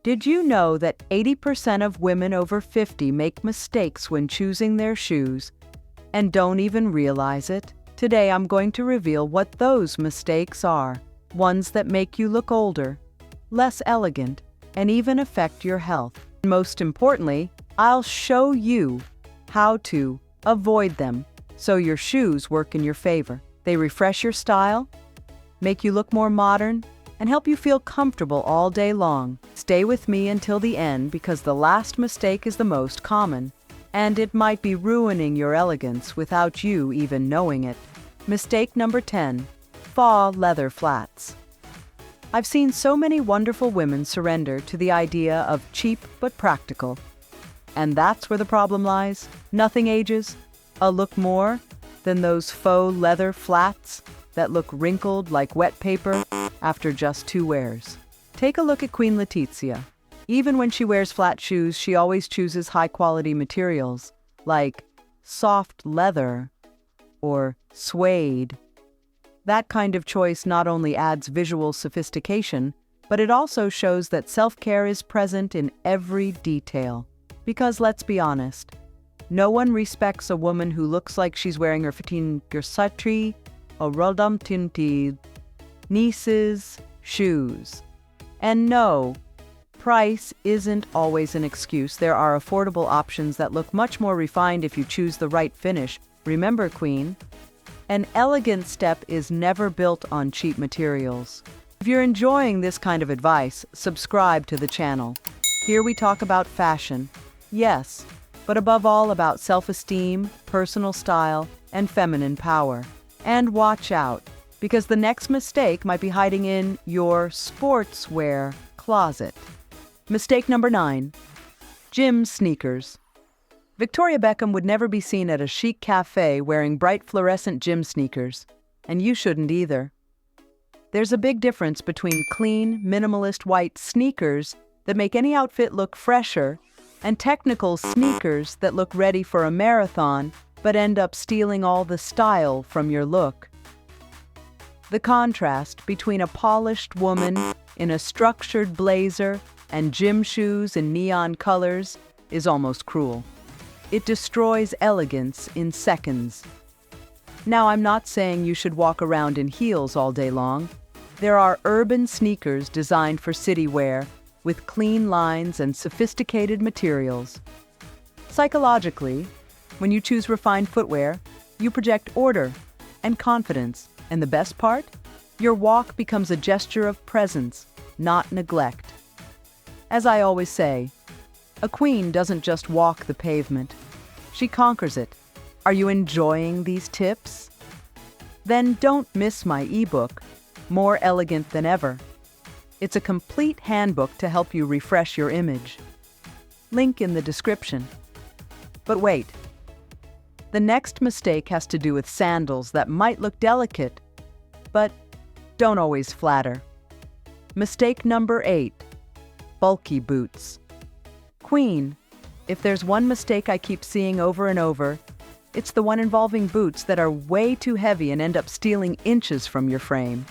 Did you know that 80% of women over 50 make mistakes when choosing their shoes and don't even realize it? Today I'm going to reveal what those mistakes are, ones that make you look older, less elegant, and even affect your health. Most importantly, I'll show you how to avoid them so your shoes work in your favor. They refresh your style, make you look more modern, and help you feel comfortable all day long. Stay with me until the end because the last mistake is the most common, and it might be ruining your elegance without you even knowing it. Mistake number 10, faux leather flats. I've seen so many wonderful women surrender to the idea of cheap but practical. And that's where the problem lies. Nothing ages a look more than those faux leather flats that look wrinkled like wet paper after just 2 wears. Take a look at Queen Letizia. Even when she wears flat shoes, she always chooses high-quality materials like soft leather or suede. That kind of choice not only adds visual sophistication, but it also shows that self-care is present in every detail. Because let's be honest, no one respects a woman who looks like she's wearing her 15 Gersatri or Rodam Tinti niece's shoes. And no, price isn't always an excuse. There are affordable options that look much more refined if you choose the right finish. Remember, Queen, an elegant step is never built on cheap materials. If you're enjoying this kind of advice, subscribe to the channel. Here we talk about fashion, yes, but above all about self-esteem, personal style, and feminine power. And watch out, because the next mistake might be hiding in your sportswear closet. Mistake number 9, gym sneakers. Victoria Beckham would never be seen at a chic cafe wearing bright fluorescent gym sneakers, and you shouldn't either. There's a big difference between clean, minimalist white sneakers that make any outfit look fresher and technical sneakers that look ready for a marathon but end up stealing all the style from your look. The contrast between a polished woman in a structured blazer and gym shoes in neon colors is almost cruel. It destroys elegance in seconds. Now, I'm not saying you should walk around in heels all day long. There are urban sneakers designed for city wear with clean lines and sophisticated materials. Psychologically, when you choose refined footwear, you project order and confidence. And the best part? Your walk becomes a gesture of presence, not neglect. As I always say, a queen doesn't just walk the pavement. She conquers it. Are you enjoying these tips? Then don't miss my ebook, More Elegant Than Ever. It's a complete handbook to help you refresh your image. Link in the description. But wait. The next mistake has to do with sandals that might look delicate, but don't always flatter. Mistake number 8, bulky boots. Queen, if there's one mistake I keep seeing over and over, it's the one involving boots that are way too heavy and end up stealing inches from your frame.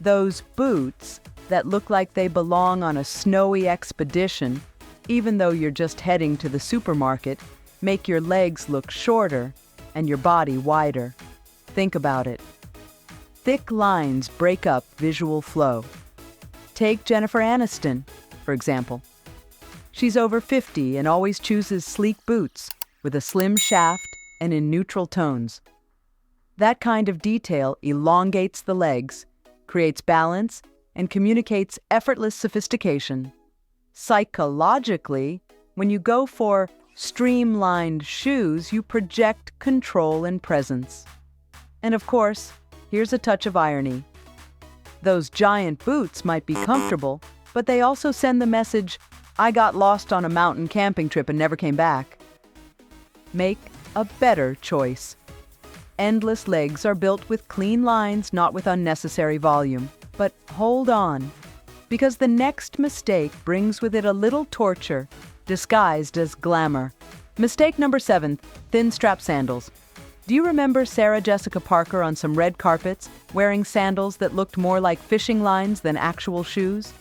Those boots that look like they belong on a snowy expedition, even though you're just heading to the supermarket, make your legs look shorter and your body wider. Think about it. Thick lines break up visual flow. Take Jennifer Aniston, for example. She's over 50 and always chooses sleek boots with a slim shaft and in neutral tones. That kind of detail elongates the legs, creates balance, and communicates effortless sophistication. Psychologically, when you go for streamlined shoes, you project control and presence. And of course, here's a touch of irony. Those giant boots might be comfortable, but they also send the message, I got lost on a mountain camping trip and never came back. Make a better choice. Endless legs are built with clean lines, not with unnecessary volume. But hold on, because the next mistake brings with it a little torture, disguised as glamour. Mistake number 7, thin strap sandals. Do you remember Sarah Jessica Parker on some red carpets, wearing sandals that looked more like fishing lines than actual shoes?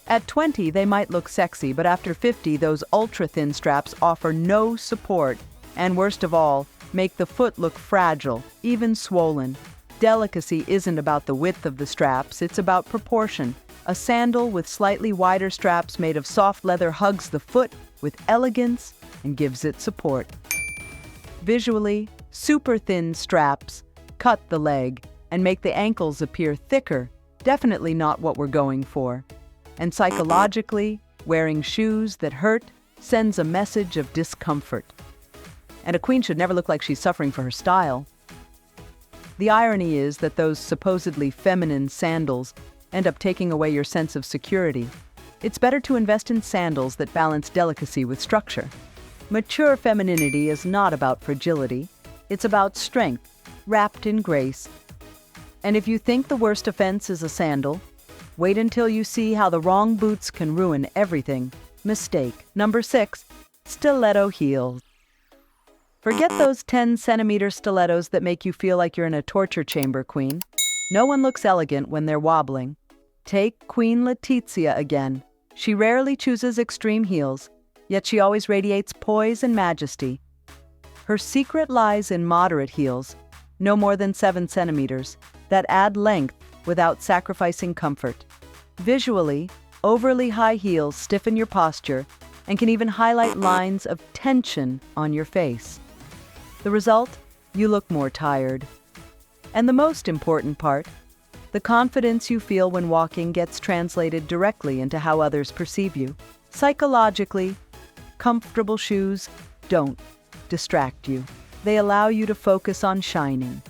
At 20, they might look sexy, but after 50, those ultra-thin straps offer no support and, worst of all, make the foot look fragile, even swollen. Delicacy isn't about the width of the straps, it's about proportion. A sandal with slightly wider straps made of soft leather hugs the foot with elegance and gives it support. Visually, super thin straps cut the leg and make the ankles appear thicker, definitely not what we're going for. And psychologically, wearing shoes that hurt sends a message of discomfort. And a queen should never look like she's suffering for her style. The irony is that those supposedly feminine sandals end up taking away your sense of security. It's better to invest in sandals that balance delicacy with structure. Mature femininity is not about fragility. It's about strength, wrapped in grace. And if you think the worst offense is a sandal, wait until you see how the wrong boots can ruin everything. Mistake. Number 6, stiletto heels. Forget those 10-centimeter stilettos that make you feel like you're in a torture chamber, queen. No one looks elegant when they're wobbling. Take Queen Letizia again. She rarely chooses extreme heels, yet she always radiates poise and majesty. Her secret lies in moderate heels, no more than 7 centimeters, that add length without sacrificing comfort. Visually, overly high heels stiffen your posture and can even highlight lines of tension on your face. The result? You look more tired. And the most important part, the confidence you feel when walking gets translated directly into how others perceive you. Psychologically, comfortable shoes don't distract you. They allow you to focus on shining.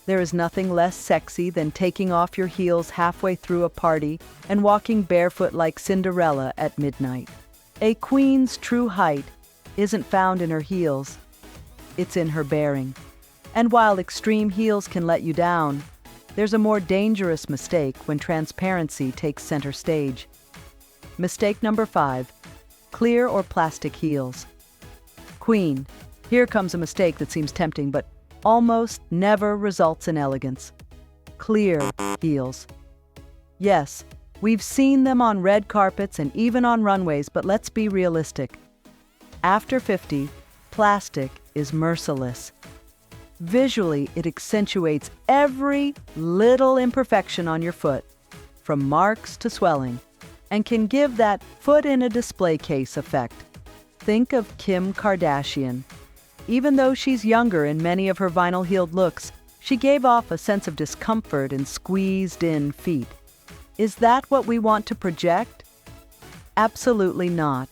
There is nothing less sexy than taking off your heels halfway through a party and walking barefoot like Cinderella at midnight. A queen's true height isn't found in her heels, it's in her bearing. And while extreme heels can let you down, there's a more dangerous mistake when transparency takes center stage. Mistake number 5, clear or plastic heels. Queen, here comes a mistake that seems tempting but almost never results in elegance. Clear heels. Yes, we've seen them on red carpets and even on runways, but let's be realistic. After 50, plastic is merciless. Visually, it accentuates every little imperfection on your foot, from marks to swelling, and can give that foot in a display case effect. Think of Kim Kardashian. Even though she's younger in many of her vinyl-heeled looks, she gave off a sense of discomfort and squeezed-in feet. Is that what we want to project? Absolutely not.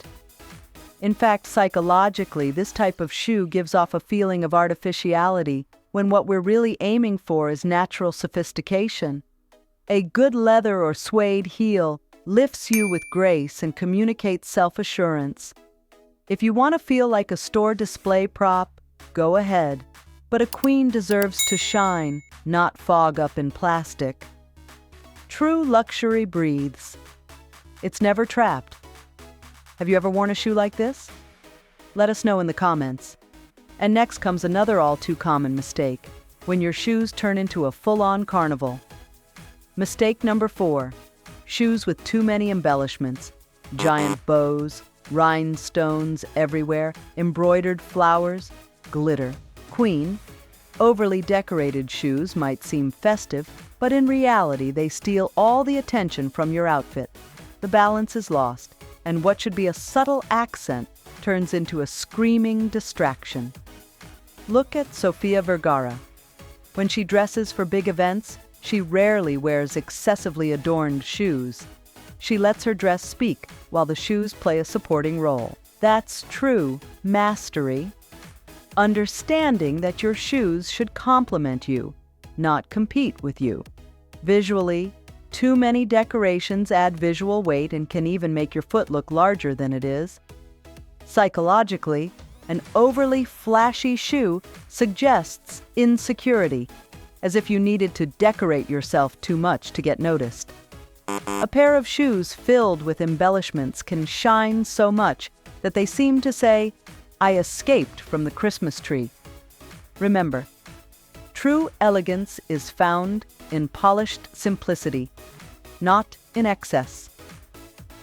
In fact, psychologically, this type of shoe gives off a feeling of artificiality when what we're really aiming for is natural sophistication. A good leather or suede heel lifts you with grace and communicates self-assurance. If you want to feel like a store display prop, go ahead. But a queen deserves to shine, not fog up in plastic. True luxury breathes. It's never trapped. Have you ever worn a shoe like this? Let us know in the comments. And next comes another all-too-common mistake, when your shoes turn into a full-on carnival. Mistake number 4, shoes with too many embellishments. Giant bows, rhinestones everywhere, embroidered flowers, glitter. Queen, overly decorated shoes might seem festive, but in reality they steal all the attention from your outfit. The balance is lost, and what should be a subtle accent turns into a screaming distraction. Look at Sofia Vergara. When she dresses for big events, she rarely wears excessively adorned shoes. She lets her dress speak while the shoes play a supporting role. That's true mastery. Understanding that your shoes should complement you, not compete with you. Visually, too many decorations add visual weight and can even make your foot look larger than it is. Psychologically, an overly flashy shoe suggests insecurity, as if you needed to decorate yourself too much to get noticed. A pair of shoes filled with embellishments can shine so much that they seem to say, "I escaped from the Christmas tree." Remember, true elegance is found in polished simplicity, not in excess.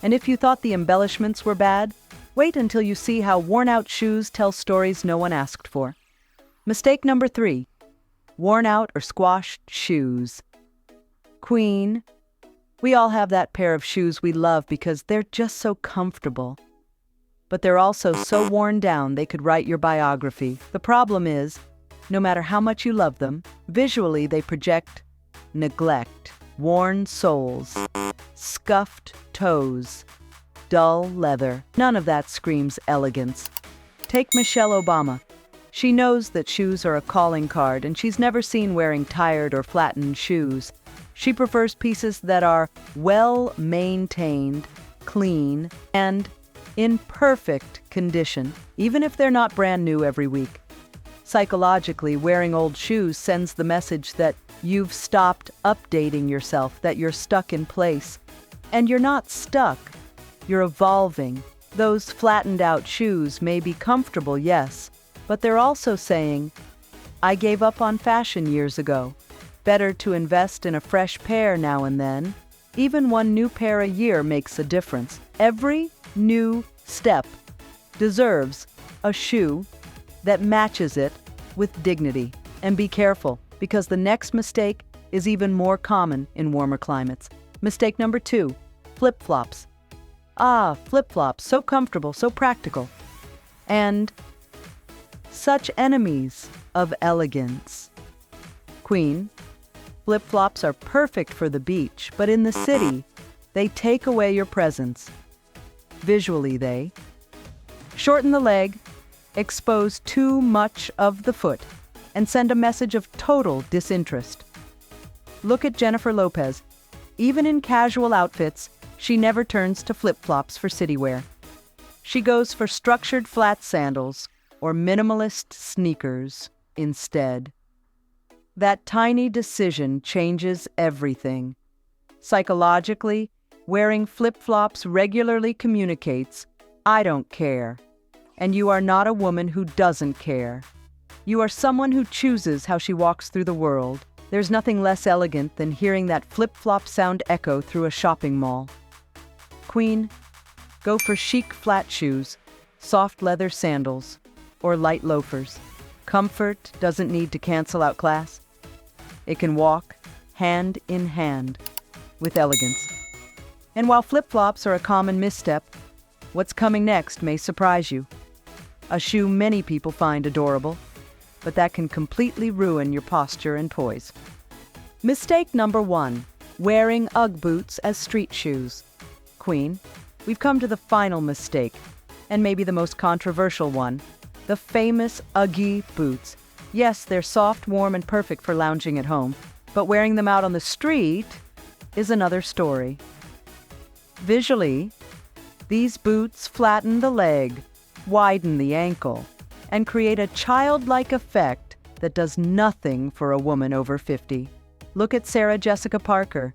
And if you thought the embellishments were bad, wait until you see how worn-out shoes tell stories no one asked for. Mistake number 3. Worn-out or squashed shoes. Queen, we all have that pair of shoes we love because they're just so comfortable. But they're also so worn down they could write your biography. The problem is, no matter how much you love them, visually they project neglect, worn soles, scuffed toes, dull leather. None of that screams elegance. Take Michelle Obama. She knows that shoes are a calling card, and she's never seen wearing tired or flattened shoes. She prefers pieces that are well-maintained, clean, and in perfect condition, even if they're not brand new every week. Psychologically, wearing old shoes sends the message that you've stopped updating yourself, that you're stuck in place. And you're not stuck, you're evolving. Those flattened out shoes may be comfortable, yes, but they're also saying, I gave up on fashion years ago. Better to invest in a fresh pair now and then. Even one new pair a year makes a difference. Every new step deserves a shoe that matches it with dignity. And be careful, because the next mistake is even more common in warmer climates. Mistake number 2, flip-flops. Flip-flops, so comfortable, so practical, and such enemies of elegance. Queen, flip-flops are perfect for the beach, but in the city, they take away your presence. Visually, they shorten the leg, expose too much of the foot, and send a message of total disinterest. Look at Jennifer Lopez. Even in casual outfits, she never turns to flip-flops for city wear. She goes for structured flat sandals or minimalist sneakers instead. That tiny decision changes everything. Psychologically, wearing flip-flops regularly communicates, I don't care. And you are not a woman who doesn't care. You are someone who chooses how she walks through the world. There's nothing less elegant than hearing that flip-flop sound echo through a shopping mall. Queen, go for chic flat shoes, soft leather sandals, or light loafers. Comfort doesn't need to cancel out class. It can walk hand in hand with elegance. And while flip-flops are a common misstep, what's coming next may surprise you. A shoe many people find adorable, but that can completely ruin your posture and poise. Mistake number 1, wearing Ugg boots as street shoes. Queen, we've come to the final mistake, and maybe the most controversial one, the famous Uggy boots. Yes, they're soft, warm, and perfect for lounging at home, but wearing them out on the street is another story. Visually, these boots flatten the leg, widen the ankle, and create a childlike effect that does nothing for a woman over 50. Look at Sarah Jessica Parker.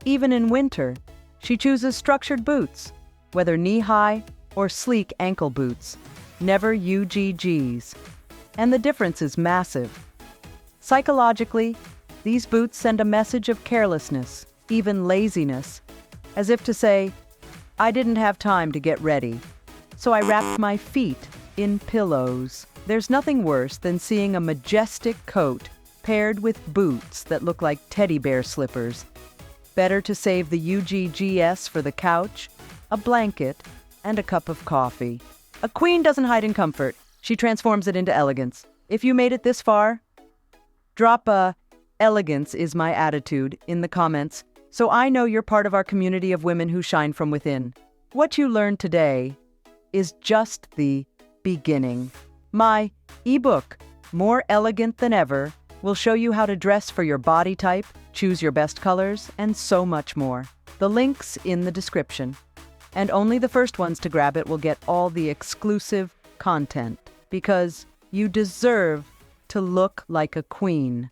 Even in winter, she chooses structured boots, whether knee-high or sleek ankle boots, never UGGs. And the difference is massive. Psychologically, these boots send a message of carelessness, even laziness, as if to say, I didn't have time to get ready, so I wrapped my feet in pillows. There's nothing worse than seeing a majestic coat paired with boots that look like teddy bear slippers. Better to save the UGGs for the couch, a blanket, and a cup of coffee. A queen doesn't hide in comfort. She transforms it into elegance. If you made it this far, drop a "elegance is my attitude" in the comments, so I know you're part of our community of women who shine from within. What you learned today is just the beginning. My ebook, More Elegant Than Ever, will show you how to dress for your body type, choose your best colors, and so much more. The link's in the description. And only the first ones to grab it will get all the exclusive content, because you deserve to look like a queen.